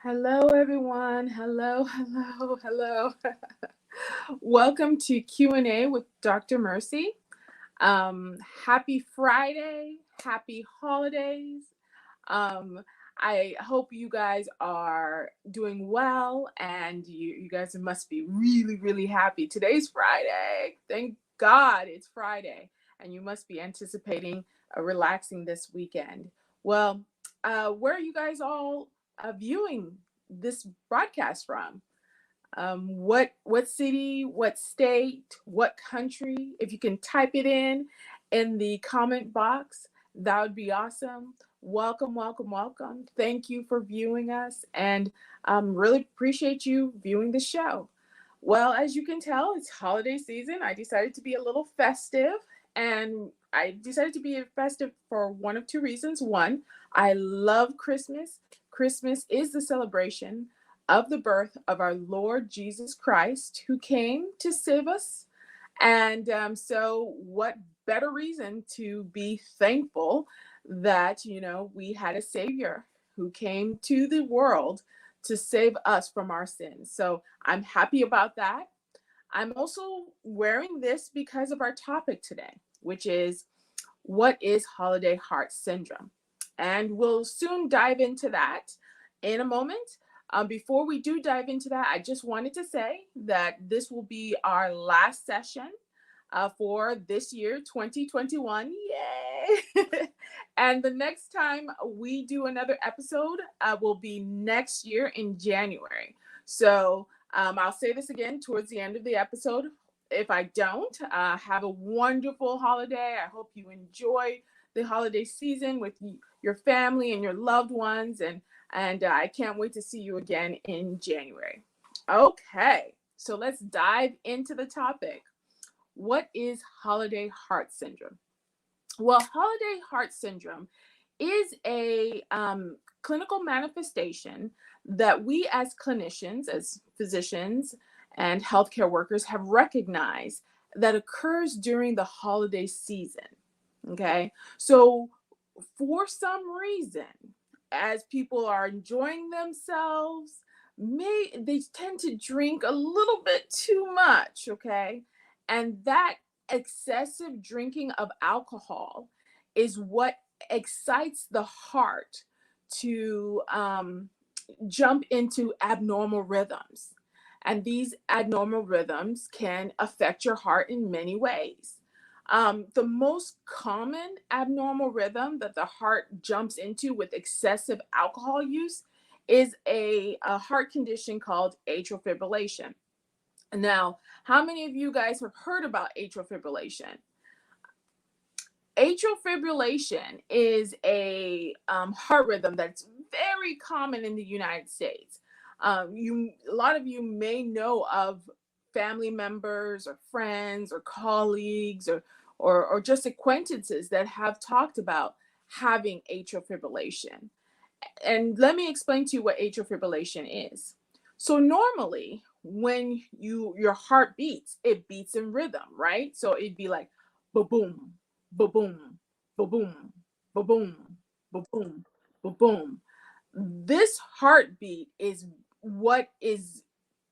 Hello, everyone. Hello, hello, hello. Welcome to Q&A with Dr. Mercy. Happy Friday. Happy holidays. Um, I hope you guys are doing well and you guys must be really, really happy. Today's Friday. Thank God it's Friday. And you must be anticipating relaxing this weekend. Well, where are you guys all viewing this broadcast from? What city, what state, what country? If you can type it in the comment box, that would be awesome. Welcome, welcome, welcome. Thank you for viewing us, and really appreciate you viewing the show. Well, as you can tell, it's holiday season. I decided to be a little festive, and I decided to be festive for one of two reasons. One, I love Christmas. Christmas is the celebration of the birth of our Lord Jesus Christ, who came to save us. And so, what better reason to be thankful that, we had a Savior who came to the world to save us from our sins. So, I'm happy about that. I'm also wearing this because of our topic today, which is what is holiday heart syndrome? And we'll soon dive into that in a moment. Before we do dive into that, I just wanted to say that this will be our last session for this year, 2021. Yay! And the next time we do another episode will be next year in January. So I'll say this again towards the end of the episode. If I don't, have a wonderful holiday. I hope you enjoy the holiday season with your family and your loved ones. And I can't wait to see you again in January. Okay, so let's dive into the topic. What is holiday heart syndrome? Well, holiday heart syndrome is a clinical manifestation that we as clinicians, as physicians and healthcare workers have recognized that occurs during the holiday season. Okay, so for some reason, as people are enjoying themselves, they tend to drink a little bit too much, okay? And that excessive drinking of alcohol is what excites the heart to jump into abnormal rhythms. And these abnormal rhythms can affect your heart in many ways. The most common abnormal rhythm that the heart jumps into with excessive alcohol use is a heart condition called atrial fibrillation. Now, how many of you guys have heard about atrial fibrillation? Atrial fibrillation is a heart rhythm that's very common in the United States. A lot of you may know of family members or friends or colleagues or just acquaintances that have talked about having atrial fibrillation. And let me explain to you what atrial fibrillation is. So normally when your heart beats, it beats in rhythm, right? So it'd be like ba boom, ba boom, ba boom, ba boom, ba boom, ba boom. This heartbeat is what is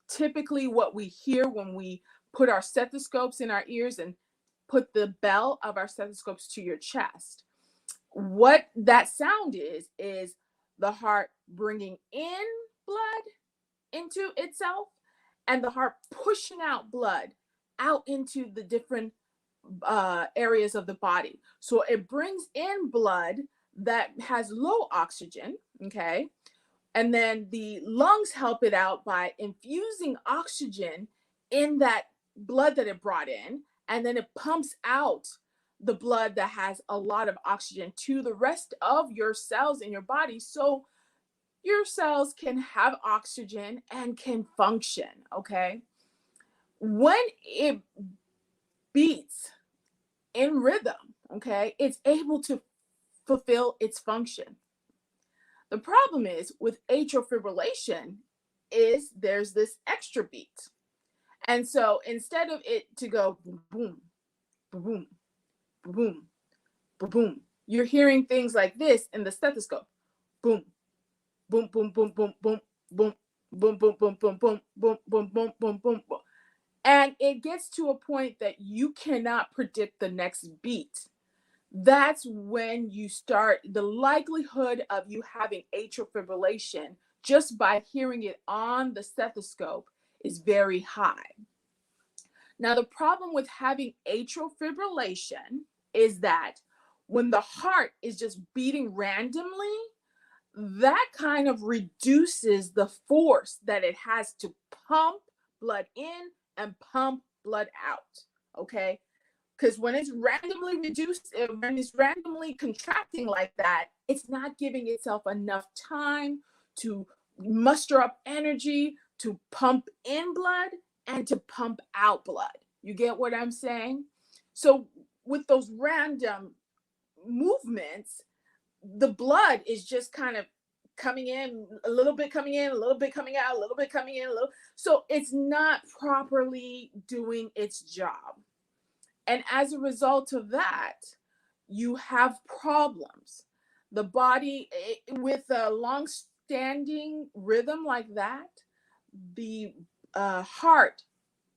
typically what we hear when we put our stethoscopes in our ears and put the bell of our stethoscopes to your chest. What that sound is the heart bringing in blood into itself and the heart pushing out blood out into the different areas of the body. So it brings in blood that has low oxygen, okay? And then the lungs help it out by infusing oxygen in that blood that it brought in. And then it pumps out the blood that has a lot of oxygen to the rest of your cells in your body. So your cells can have oxygen and can function, okay? When it beats in rhythm, okay, it's able to fulfill its function. The problem is with atrial fibrillation is there's this extra beat. And so instead of it to go boom, boom, boom, boom, boom, you're hearing things like this in the stethoscope. Boom, boom, boom, boom, boom, boom, boom, boom, boom, boom, boom, boom, boom, boom, boom, boom, boom, boom. And it gets to a point that you cannot predict the next beat. That's when you start, the likelihood of you having atrial fibrillation just by hearing it on the stethoscope is very high. Now, the problem with having atrial fibrillation is that when the heart is just beating randomly, that kind of reduces the force that it has to pump blood in and pump blood out. Okay. Because when it's randomly reduced, when it's randomly contracting like that, it's not giving itself enough time to muster up energy to pump in blood and to pump out blood. You get what I'm saying? So with those random movements, the blood is just kind of coming in, a little bit coming in, a little bit coming out, a little bit coming in, a little. So it's not properly doing its job. And as a result of that, you have problems. The body, with a long-standing rhythm like that, the heart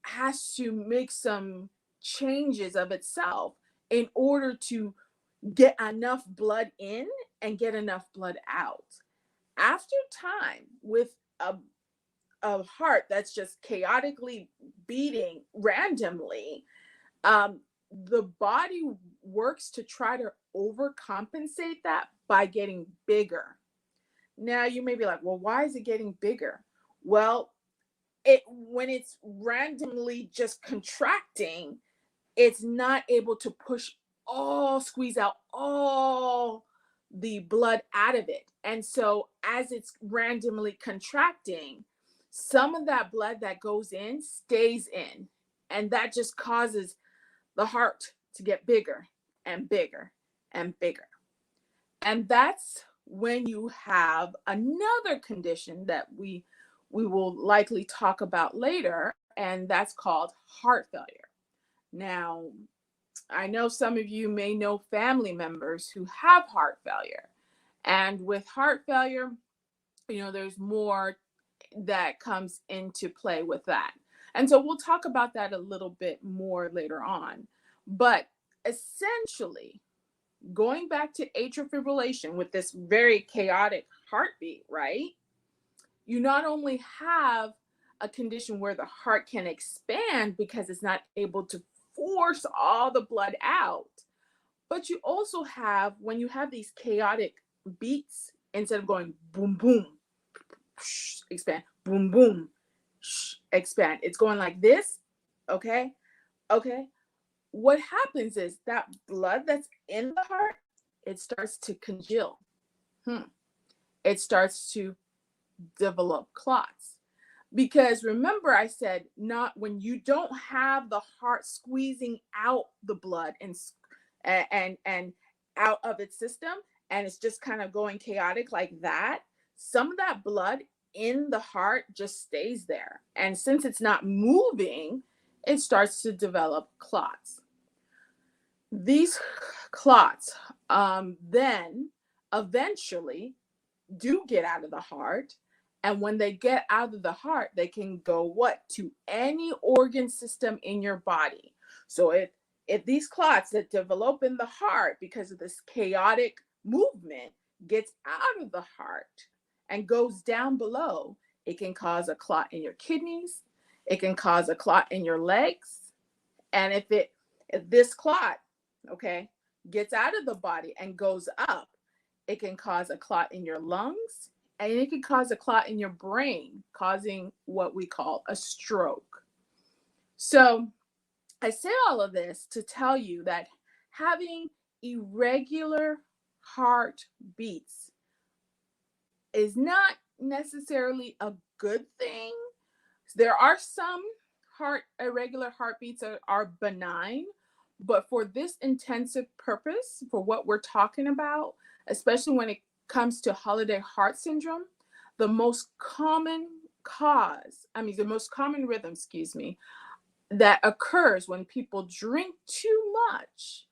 has to make some changes of itself in order to get enough blood in and get enough blood out. After time, with a heart that's just chaotically beating randomly, the body works to try to overcompensate that by getting bigger. Now you may be like, well, why is it getting bigger? Well, when it's randomly just contracting, it's not able to squeeze out all the blood out of it. And so as it's randomly contracting, some of that blood that goes in stays in. And that just causes the heart to get bigger and bigger and bigger. And that's when you have another condition that we will likely talk about later, and that's called heart failure. Now, I know some of you may know family members who have heart failure. And with heart failure, there's more that comes into play with that. And so we'll talk about that a little bit more later on. But essentially, going back to atrial fibrillation with this very chaotic heartbeat, right? You not only have a condition where the heart can expand because it's not able to force all the blood out, but you also have, when you have these chaotic beats, instead of going boom, boom, expand, boom, boom, expand, it's going like this. Okay. What happens is that blood that's in the heart, it starts to congeal. It starts to develop clots. Because remember, I said, not when you don't have the heart squeezing out the blood and out of its system, and it's just kind of going chaotic like that, some of that blood in the heart just stays there. And since it's not moving, it starts to develop clots. These clots then eventually do get out of the heart. And when they get out of the heart, they can go to any organ system in your body. So if these clots that develop in the heart because of this chaotic movement gets out of the heart and goes down below, it can cause a clot in your kidneys. It can cause a clot in your legs. And if this clot, gets out of the body and goes up, it can cause a clot in your lungs, and it can cause a clot in your brain, causing what we call a stroke. So I say all of this to tell you that having irregular heart beats is not necessarily a good thing. There are some irregular heartbeats that are benign, but for this intensive purpose, for what we're talking about, especially when it comes to holiday heart syndrome, the most common rhythm, that occurs when people drink too much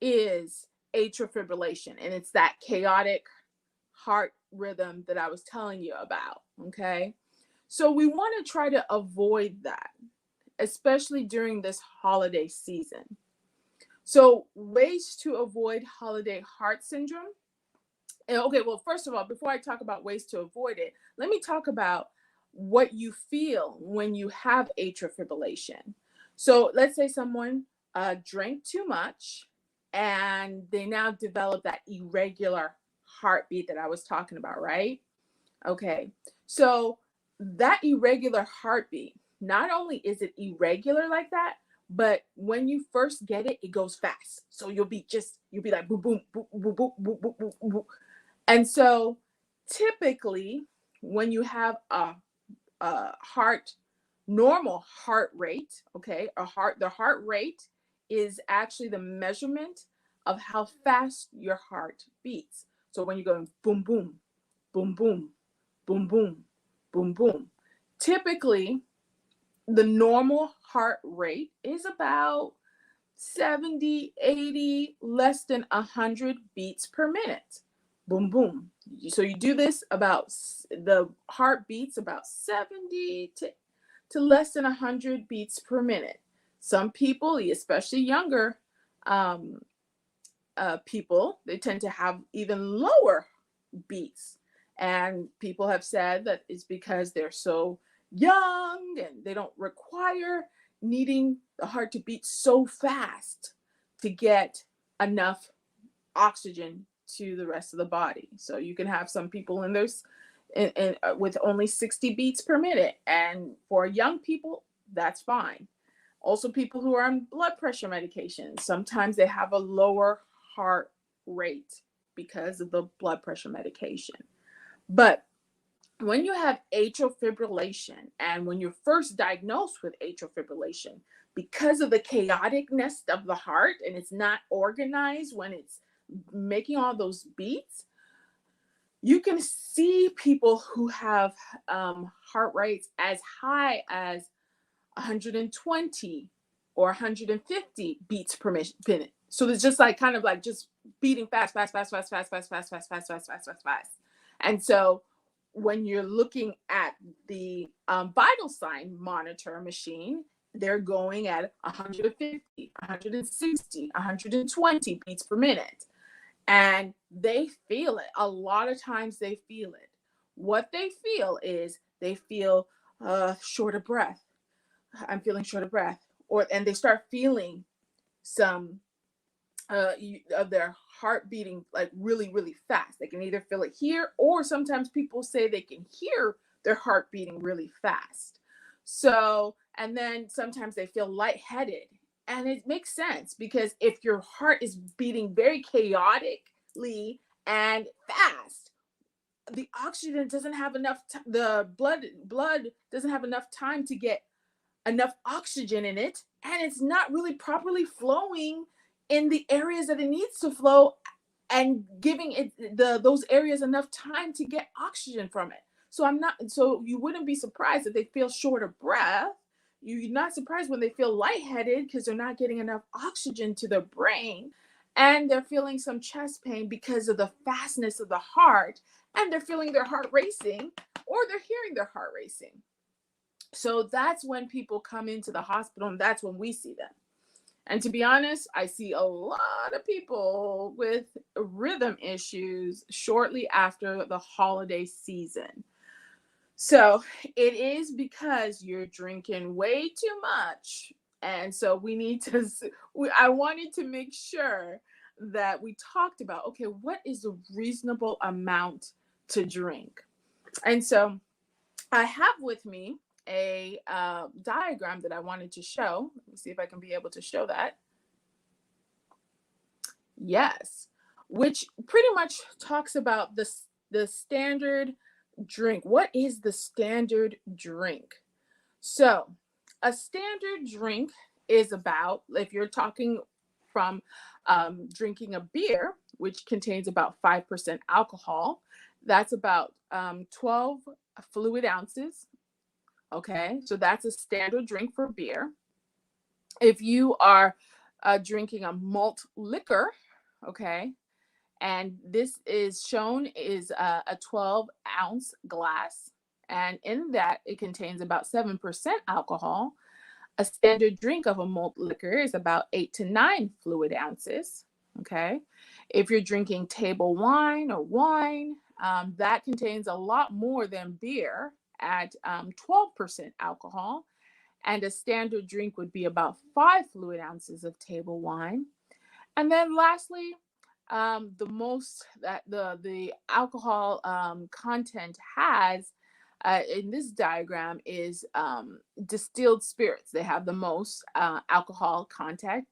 is atrial fibrillation. And it's that chaotic heart rhythm that I was telling you about. Okay. So we want to try to avoid that, especially during this holiday season. So, ways to avoid holiday heart syndrome. And okay, well, first of all, before I talk about ways to avoid it, let me talk about what you feel when you have atrial fibrillation. So, let's say someone drank too much and they now develop that irregular heartbeat that I was talking about, right? Okay. So that irregular heartbeat, not only is it irregular like that, but when you first get it, it goes fast. So you'll be like boom, boom, boom, boom, boom, boom, boom, boom, boom. And so typically when you have a heart, normal heart rate, okay, the heart rate is actually the measurement of how fast your heart beats. So when you're going boom, boom, boom, boom, boom, boom, boom, boom. Typically, the normal heart rate is about 70, 80, less than 100 beats per minute. Boom, boom. So you do this about, the heart beats about 70 to less than 100 beats per minute. Some people, especially younger um, people, they tend to have even lower beats. And people have said that it's because they're so young and they don't require needing the heart to beat so fast to get enough oxygen to the rest of the body. So you can have some people in there's with only 60 beats per minute. And for young people, that's fine. Also, people who are on blood pressure medication, sometimes they have a lower heart rate because of the blood pressure medication. But when you have atrial fibrillation and when you're first diagnosed with atrial fibrillation, because of the chaoticness of the heart and it's not organized when it's making all those beats, you can see people who have heart rates as high as 120 or 150 beats per minute. So it's just like kind of like just beating fast, fast, fast, fast, fast, fast, fast, fast, fast, fast, fast, fast, fast. And so when you're looking at the vital sign monitor machine, they're going at 150, 160, 120 beats per minute. And they feel it. A lot of times they feel it. What they feel is they feel short of breath. I'm feeling short of breath. And they start feeling some of their heart beating like really, really fast. They can either feel it here, or sometimes people say they can hear their heart beating really fast. So, and then sometimes they feel lightheaded. And it makes sense because if your heart is beating very chaotically and fast, the oxygen doesn't have enough, the blood doesn't have enough time to get enough oxygen in it, and it's not really properly flowing in the areas that it needs to flow and giving it those areas enough time to get oxygen from it. So you wouldn't be surprised if they feel short of breath. You're not surprised when they feel lightheaded because they're not getting enough oxygen to their brain, and they're feeling some chest pain because of the fastness of the heart, and they're feeling their heart racing, or they're hearing their heart racing. So that's when people come into the hospital, and that's when we see them. And to be honest, I see a lot of people with rhythm issues shortly after the holiday season. So it is because you're drinking way too much. And so I wanted to make sure that we talked about, okay, what is a reasonable amount to drink? And so I have with me a diagram that I wanted to show. Let me see if I can be able to show that. Yes, which pretty much talks about the standard drink. What is the standard drink? So a standard drink is about, if you're talking from drinking a beer, which contains about 5% alcohol, that's about 12 fluid ounces. Okay, so that's a standard drink for beer. If you are drinking a malt liquor, okay, And this is shown is a 12-ounce glass. And in that, it contains about 7% alcohol. A standard drink of a malt liquor is about 8 to 9 fluid ounces. Okay. If you're drinking table wine or wine, that contains a lot more than beer at 12% alcohol. And a standard drink would be about 5 fluid ounces of table wine. And then lastly, the most that the alcohol content has in this diagram is distilled spirits. They have the most alcohol content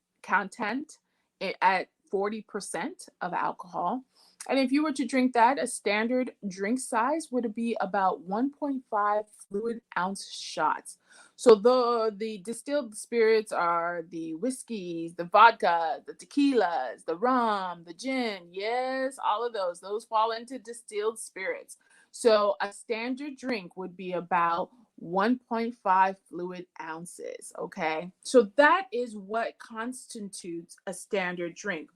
at 40% of alcohol. And if you were to drink that, a standard drink size would be about 1.5 fluid ounce shots. So the distilled spirits are the whiskeys, the vodka, the tequilas, the rum, the gin. Yes, all of those. Those fall into distilled spirits. So a standard drink would be about 1.5 fluid ounces. Okay. So that is what constitutes a standard drink.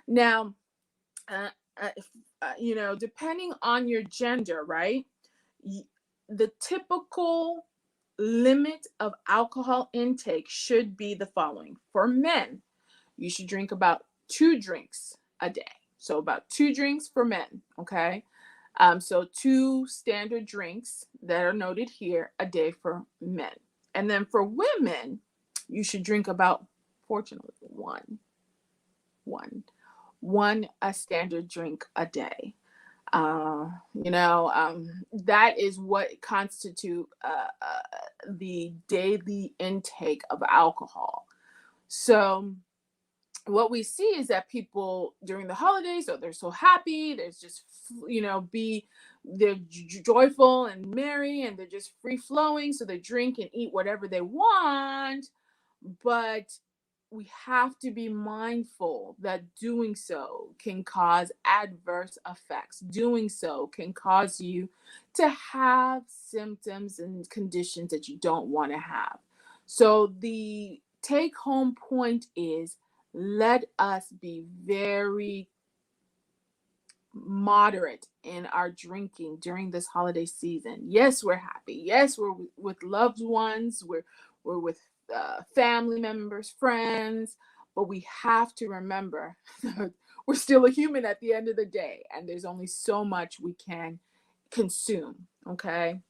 Now, uh, depending on your gender, right? The typical limit of alcohol intake should be the following. For men, you should drink about 2 drinks a day. So about 2 drinks for men, okay? So 2 standard drinks that are noted here a day for men. And then for women, you should drink about, fortunately, one a standard drink a day. That is what constitute the daily intake of alcohol. So what we see is that people during the holidays, they're so happy, there's just, they're joyful and merry, and they're just free flowing. So they drink and eat whatever they want. But we have to be mindful that doing so can cause adverse effects. Doing so can cause you to have symptoms and conditions that you don't want to have. So the take home point is, let us be very moderate in our drinking during this holiday season. Yes, we're happy. Yes, we're with loved ones. We're with family members, friends, but we have to remember we're still a human at the end of the day, and there's only so much we can consume. Okay.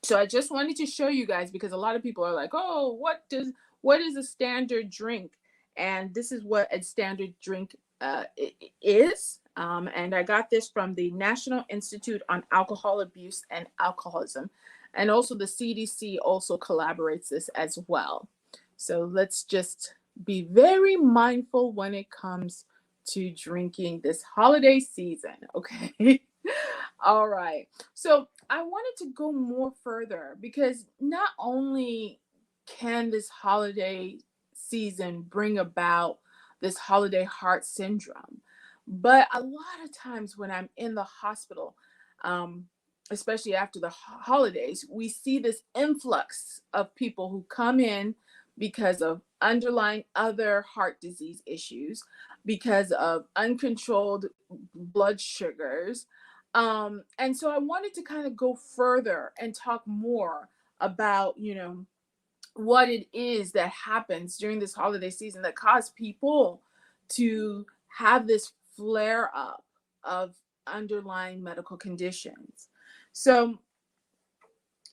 So I just wanted to show you guys, because a lot of people are like, oh, what is a standard drink? And this is what a standard drink is. And I got this from the National Institute on Alcohol Abuse and Alcoholism. And also the CDC also collaborates this as well. So let's just be very mindful when it comes to drinking this holiday season. Okay. All right. So I wanted to go more further, because not only can this holiday season bring about this holiday heart syndrome, but a lot of times when I'm in the hospital, especially after the holidays, we see this influx of people who come in because of underlying other heart disease issues, because of uncontrolled blood sugars. And so I wanted to kind of go further and talk more about, what it is that happens during this holiday season that cause people to have this flare up of underlying medical conditions. So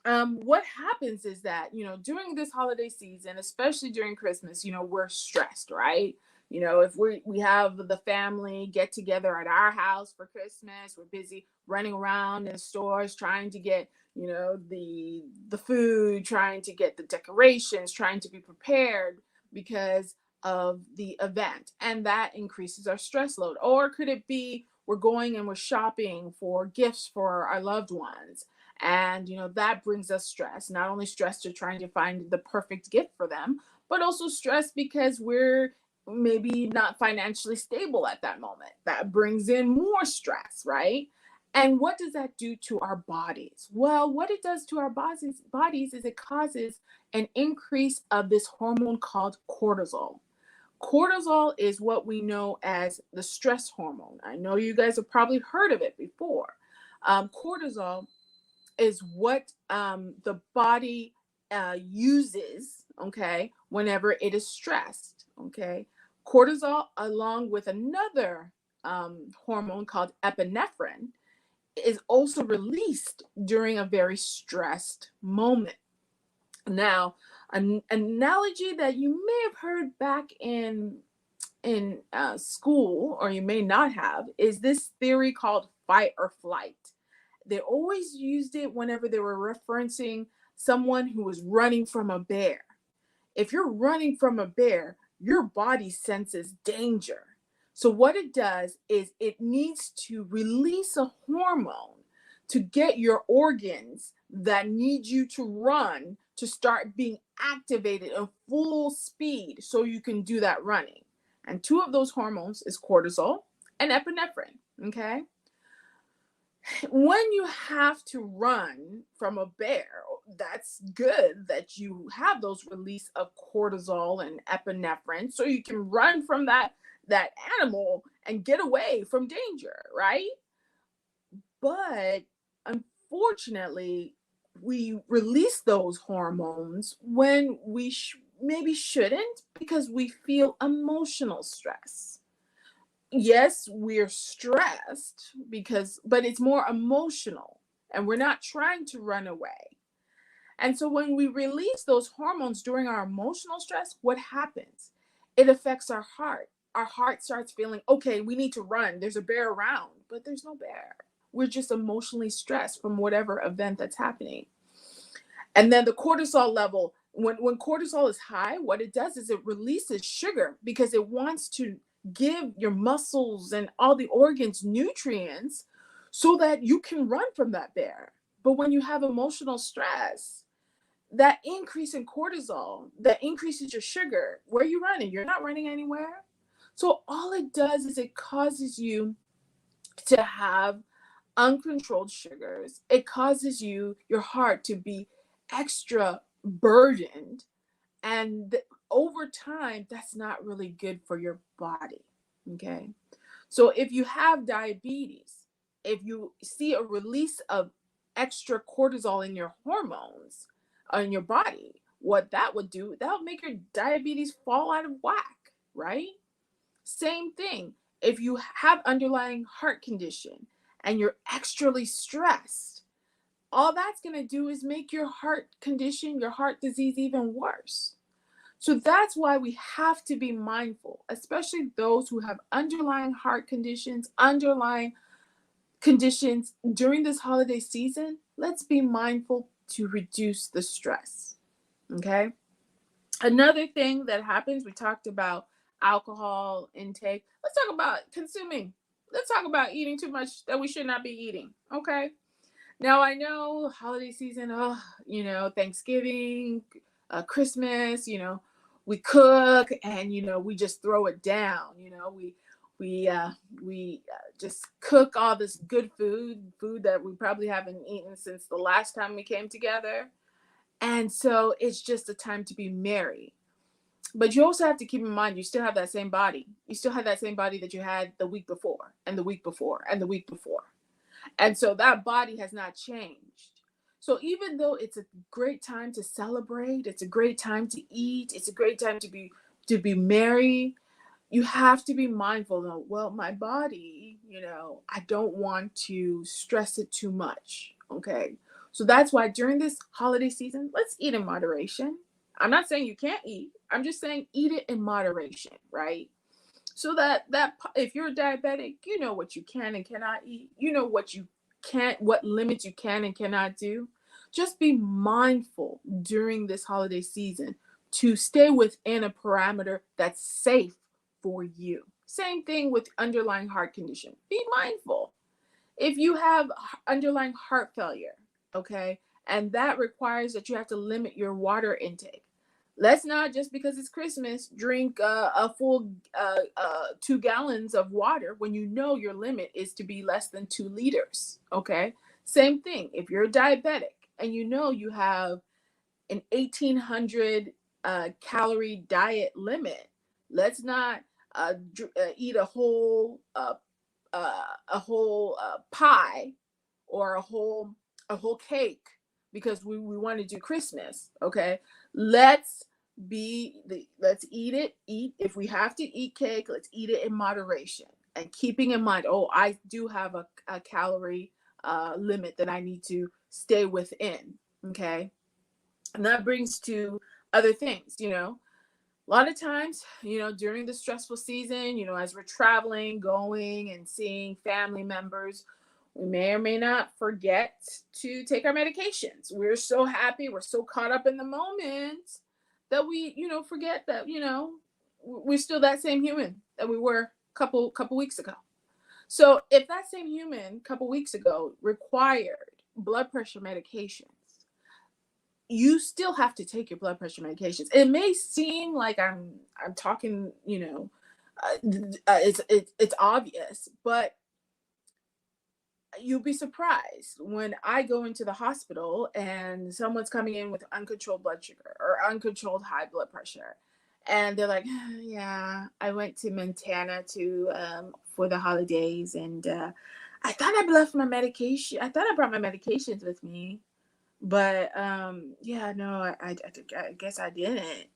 what happens is that, during this holiday season, especially during Christmas, we're stressed, right? If we have the family get together at our house for Christmas, we're busy running around in stores trying to get, the food, trying to get the decorations, trying to be prepared because of the event. And that increases our stress load. Or could it be we're going and we're shopping for gifts for our loved ones? And, that brings us stress, not only stress to trying to find the perfect gift for them, but also stress because we're maybe not financially stable at that moment. That brings in more stress, right? And what does that do to our bodies? Well, what it does to our bodies is it causes an increase of this hormone called cortisol. Cortisol is what we know as the stress hormone. I know you guys have probably heard of it before. Cortisol is what the body uses, okay, whenever it is stressed, okay. Cortisol, along with another hormone called epinephrine, is also released during a very stressed moment. Now, an analogy that you may have heard back in school, or you may not have, is this theory called fight or flight. They always used it whenever they were referencing someone who was running from a bear. If you're running from a bear, your body senses danger. So what it does is it needs to release a hormone to get your organs that need you to run to start being activated in full speed so you can do that running. And two of those hormones is cortisol and epinephrine, okay? When you have to run from a bear, that's good that you have those release of cortisol and epinephrine so you can run from that animal and get away from danger, right? But unfortunately, we release those hormones when we maybe shouldn't, because we feel emotional stress. Yes, we're stressed but it's more emotional, and we're not trying to run away. And so when we release those hormones during our emotional stress, what happens? It affects our heart. Our heart starts feeling, okay, we need to run. There's a bear around, but there's no bear. We're just emotionally stressed from whatever event that's happening. And then the cortisol level, when cortisol is high, what it does is it releases sugar because it wants to give your muscles and all the organs nutrients so that you can run from that bear. But when you have emotional stress, that increase in cortisol, that increases your sugar. Where are you running? You're not running anywhere. So all it does is it causes you to have uncontrolled sugars. It causes your heart to be extra burdened. And over time, that's not really good for your body. Okay. So if you have diabetes, if you see a release of extra cortisol in your hormones, in your body, what that would do, that would make your diabetes fall out of whack, right? Same thing. If you have underlying heart condition and you're extremely stressed, all that's going to do is make your heart condition, your heart disease even worse. So that's why we have to be mindful, especially those who have underlying heart conditions, underlying conditions during this holiday season. Let's be mindful to reduce the stress. Okay. Another thing that happens, we talked about alcohol intake. Let's talk about consuming. Let's talk about eating too much that we should not be eating. Okay. Now I know holiday season, Thanksgiving, Christmas, we cook and we just throw it down. We just cook all this good food that we probably haven't eaten since the last time we came together. And so it's just a time to be merry. But you also have to keep in mind, you still have that same body. You still have that same body that you had the week before and the week before and the week before. And so that body has not changed. So even though it's a great time to celebrate, it's a great time to eat, it's a great time to be merry, you have to be mindful of, well, my body, I don't want to stress it too much. Okay. So that's why during this holiday season, let's eat in moderation. I'm not saying you can't eat. I'm just saying eat it in moderation, right? So that if you're a diabetic, you know what you can and cannot eat. You know what limits you can and cannot do. Just be mindful during this holiday season to stay within a parameter that's safe for you. Same thing with underlying heart condition. Be mindful. If you have underlying heart failure, okay, and that requires that you have to limit your water intake. Let's not, just because it's Christmas, drink a full 2 gallons of water when you know your limit is to be less than 2 liters. Okay. Same thing. If you're a diabetic and you have an 1,800 calorie diet limit, Let's not eat a whole pie or a whole cake because we want to do Christmas. Okay, let's let's eat if we have to eat cake, let's eat it in moderation and keeping in mind, oh, I do have a calorie limit that I need to stay within. Okay, and that brings to other things, a lot of times, during the stressful season, as we're traveling, going and seeing family members, we may or may not forget to take our medications. We're so happy, we're so caught up in the moment that we, forget that, we're still that same human that we were a couple weeks ago. So if that same human a couple weeks ago required blood pressure medications, you still have to take your blood pressure medications. It may seem like I'm talking, it's obvious, but you'll be surprised when I go into the hospital and someone's coming in with uncontrolled blood sugar or uncontrolled high blood pressure, and they're like, "Yeah, I went to Montana to for the holidays, and I thought I left my medication. I thought I brought my medications with me." But yeah, no, I guess I didn't.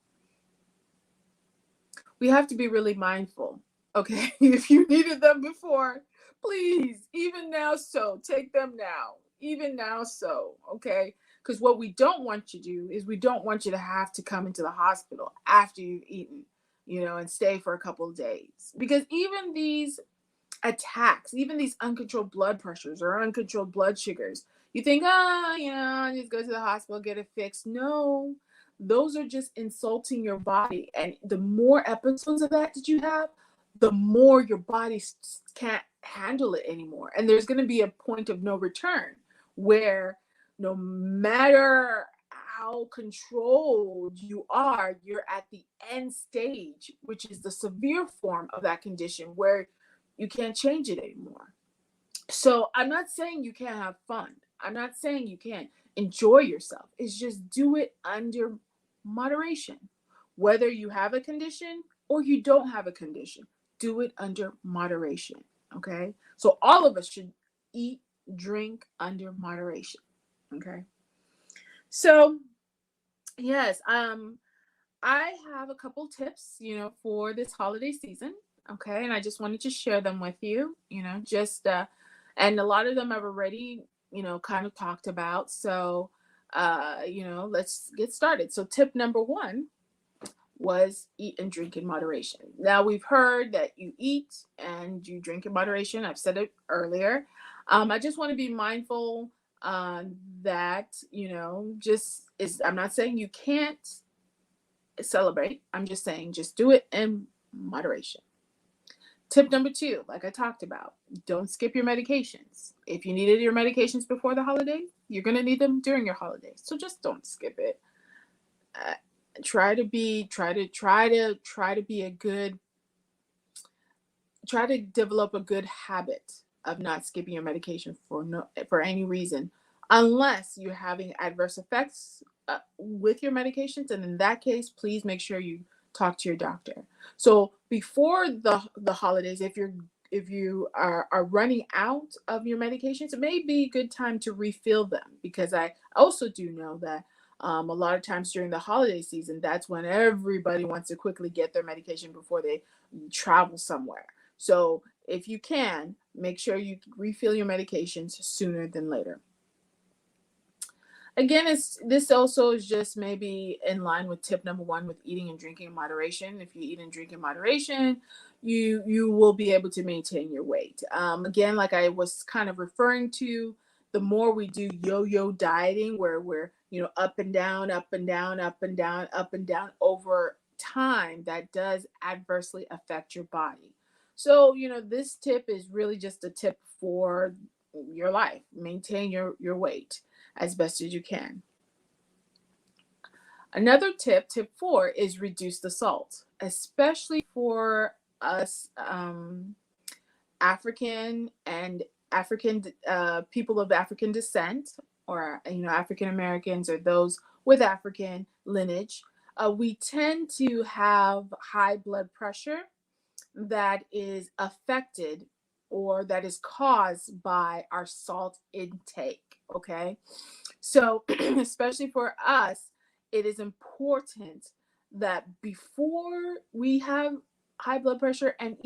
We have to be really mindful. Okay. If you needed them before, please, even now, so take them now. Even now, so okay. Because what we don't want you to do is we don't want you to have to come into the hospital after you've eaten, and stay for a couple of days. Because even these attacks, even these uncontrolled blood pressures or uncontrolled blood sugars, you think, just go to the hospital, get it fixed. No, those are just insulting your body. And the more episodes of that you have, the more your body can't handle it anymore. And there's going to be a point of no return where no matter how controlled you are, you're at the end stage, which is the severe form of that condition where you can't change it anymore. So I'm not saying you can't have fun. I'm not saying you can't enjoy yourself. It's just do it under moderation. Whether you have a condition or you don't have a condition, do it under moderation. Okay. So all of us should eat, drink under moderation. Okay. So yes, I have a couple tips, for this holiday season. Okay. And I just wanted to share them with you, just, and a lot of them I've already, kind of talked about. So, let's get started. So, tip number one was eat and drink in moderation. Now, we've heard that you eat and you drink in moderation. I've said it earlier. I just want to be mindful that, I'm not saying you can't celebrate. I'm just saying just do it in moderation. Tip number two, like I talked about, don't skip your medications. If you needed your medications before the holidays, you're going to need them during your holidays. So just don't skip it. Try to develop a good habit of not skipping your medication for any reason, unless you're having adverse effects with your medications, and in that case, please make sure you talk to your doctor. So before the holidays, if you are running out of your medications, it may be a good time to refill them, because I also do know that a lot of times during the holiday season, that's when everybody wants to quickly get their medication before they travel somewhere. So if you can, make sure you refill your medications sooner than later. Again, this also is just maybe in line with tip number one with eating and drinking in moderation. If you eat and drink in moderation, you will be able to maintain your weight. Again, like I was kind of referring to, the more we do yo-yo dieting, where we're up and down, up and down, up and down, up and down over time, that does adversely affect your body. So this tip is really just a tip for your life. Maintain your weight as best as you can. Another tip four, is reduce the salt, especially for us African people of African descent, or African Americans, or those with African lineage. we tend to have high blood pressure that is affected or that is caused by our salt intake. Okay. So, especially for us, it is important that before we have high blood pressure and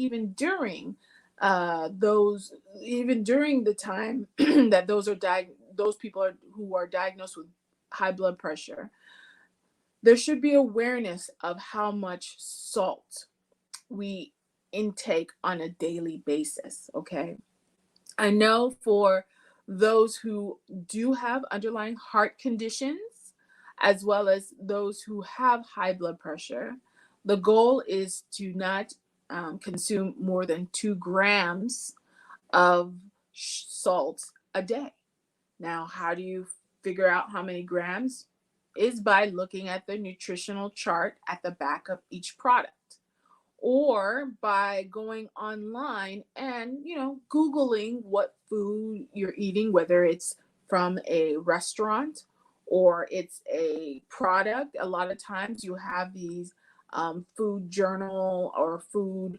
those, even during the time that those people who are diagnosed with high blood pressure, there should be awareness of how much salt we intake on a daily basis. Okay. I know for those who do have underlying heart conditions, as well as those who have high blood pressure, the goal is to not consume more than 2 grams of salt a day. Now, how do you figure out how many grams? Is by looking at the nutritional chart at the back of each product, or by going online and googling what food you're eating, whether it's from a restaurant or it's a product. A lot of times you have these food journal or food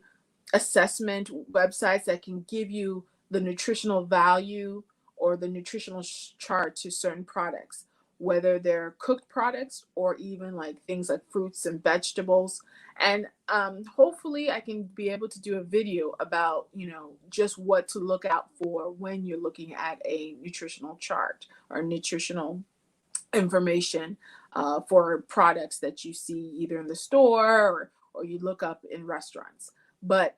assessment websites that can give you the nutritional value or the nutritional chart to certain products, whether they're cooked products or even like things like fruits and vegetables. And hopefully I can be able to do a video about just what to look out for when you're looking at a nutritional chart or nutritional information for products that you see either in the store or you look up in restaurants. But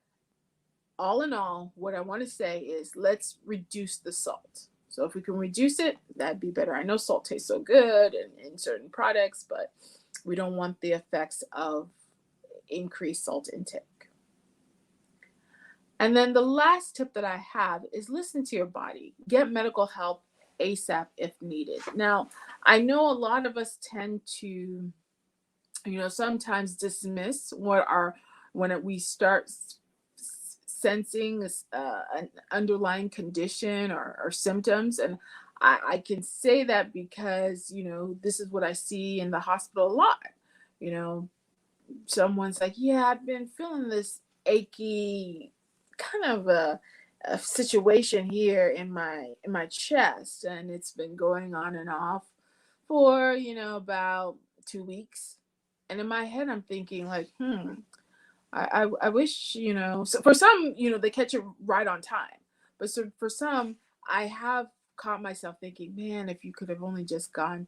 all in all, what I want to say is let's reduce the salt. So if we can reduce it, that'd be better. I know salt tastes so good in certain products, but we don't want the effects of increased salt intake. And then the last tip that I have is listen to your body. Get medical help ASAP if needed. Now, I know a lot of us tend to, sometimes dismiss when we start sensing an underlying condition or symptoms. And I can say that because, this is what I see in the hospital a lot. Someone's like, yeah, I've been feeling this achy kind of a situation here in my chest, and it's been going on and off for, about 2 weeks. And in my head, I'm thinking like, I wish, so for some, they catch it right on time. But so for some, I have caught myself thinking, man, if you could have only just come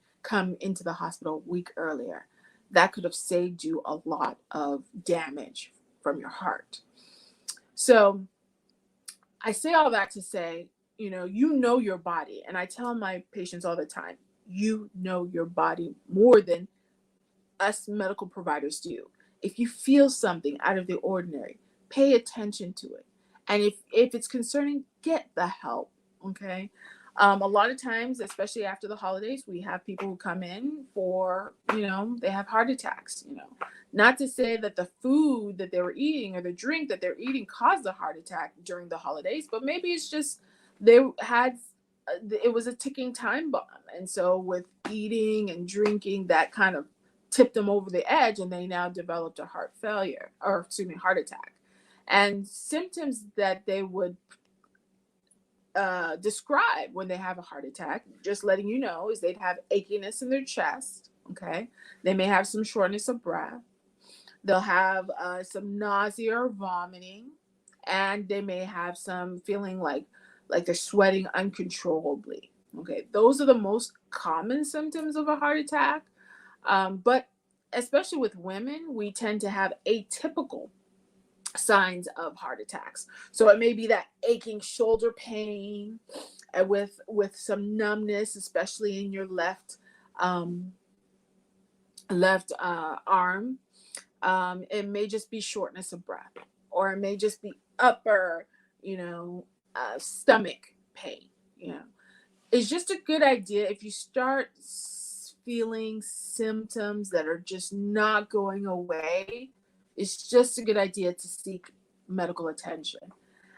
into the hospital a week earlier, that could have saved you a lot of damage from your heart. So I say all that to say, your body. And I tell my patients all the time, you know your body more than us medical providers do. If you feel something out of the ordinary, pay attention to it. And if it's concerning, get the help. Okay. A lot of times, especially after the holidays, we have people who come in for, they have heart attacks, not to say that the food that they were eating or the drink that they're eating caused a heart attack during the holidays, but maybe it's just it was a ticking time bomb. And so with eating and drinking, that kind of tipped them over the edge, and they now developed a heart attack. And symptoms that they would describe when they have a heart attack, just letting you know, is they'd have achiness in their chest. Okay. They may have some shortness of breath. They'll have some nausea or vomiting, and they may have some feeling like they're sweating uncontrollably. Okay. Those are the most common symptoms of a heart attack. But especially with women, we tend to have atypical signs of heart attacks. So it may be that aching shoulder pain with some numbness, especially in your left arm. It may just be shortness of breath, or it may just be upper, stomach pain. It's just a good idea if you start feeling symptoms that are just not going away. It's just a good idea to seek medical attention.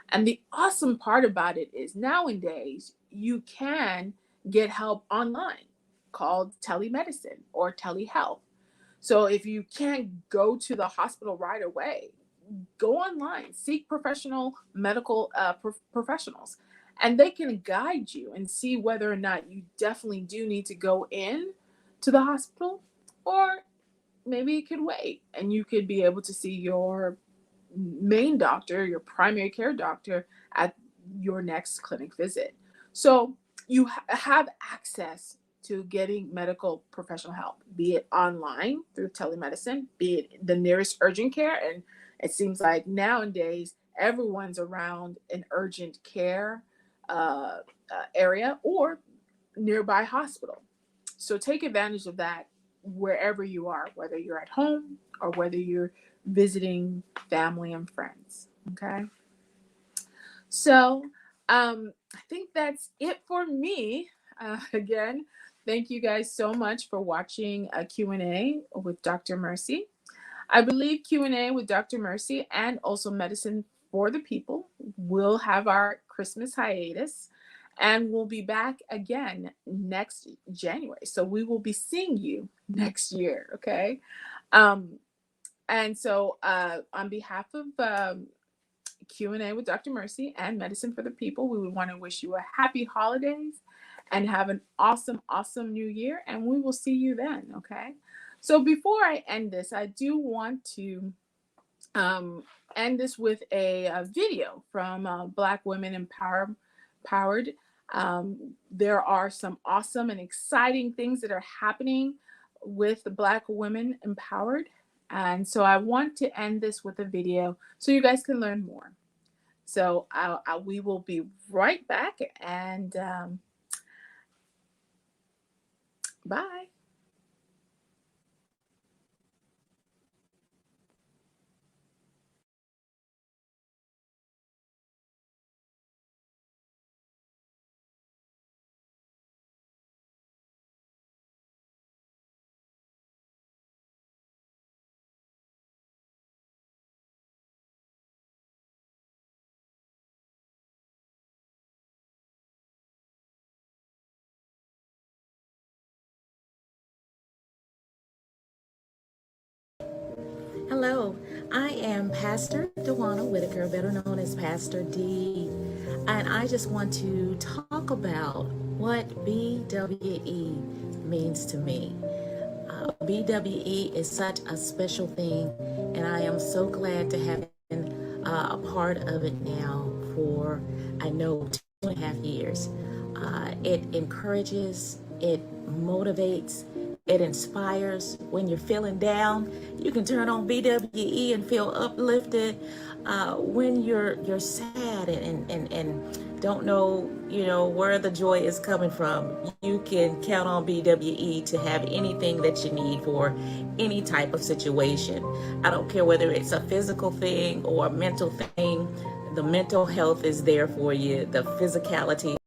And the awesome part about it is nowadays you can get help online called telemedicine or telehealth. So if you can't go to the hospital right away, go online, seek professional medical professionals, and they can guide you and see whether or not you definitely do need to go in to the hospital, or maybe it could wait and you could be able to see your main doctor, your primary care doctor, at your next clinic visit. So you have access to getting medical professional help, be it online through telemedicine, be it the nearest urgent care. And it seems like nowadays everyone's around an urgent care area or nearby hospital. So take advantage of that wherever you are, whether you're at home or whether you're visiting family and friends. Okay. So I think that's it for me. Again, thank you guys so much for watching a Q&A with Dr. Mercy. I believe Q&A with Dr. Mercy and also Medicine for the People will have our Christmas hiatus, and we'll be back again next January. So we will be seeing you next year, okay? And so on behalf of Q&A with Dr. Mercy and Medicine for the People, we would want to wish you a happy holidays and have an awesome, awesome new year. And we will see you then, okay? So before I end this, I do want to end this with a video from Black Women Empowered. There are some awesome and exciting things that are happening with the Black Women Empowered. And so I want to end this with a video so you guys can learn more. So we will be right back, and bye. Hello, I am Pastor Dewana Whitaker, better known as Pastor D, and I just want to talk about what BWE means to me. BWE is such a special thing, and I am so glad to have been a part of it now for, I know, 2.5 years. It encourages, it motivates, it inspires. When you're feeling down, you can turn on BWE and feel uplifted. When you're sad and don't know, where the joy is coming from, you can count on BWE to have anything that you need for any type of situation. I don't care whether it's a physical thing or a mental thing. The mental health is there for you. The physicality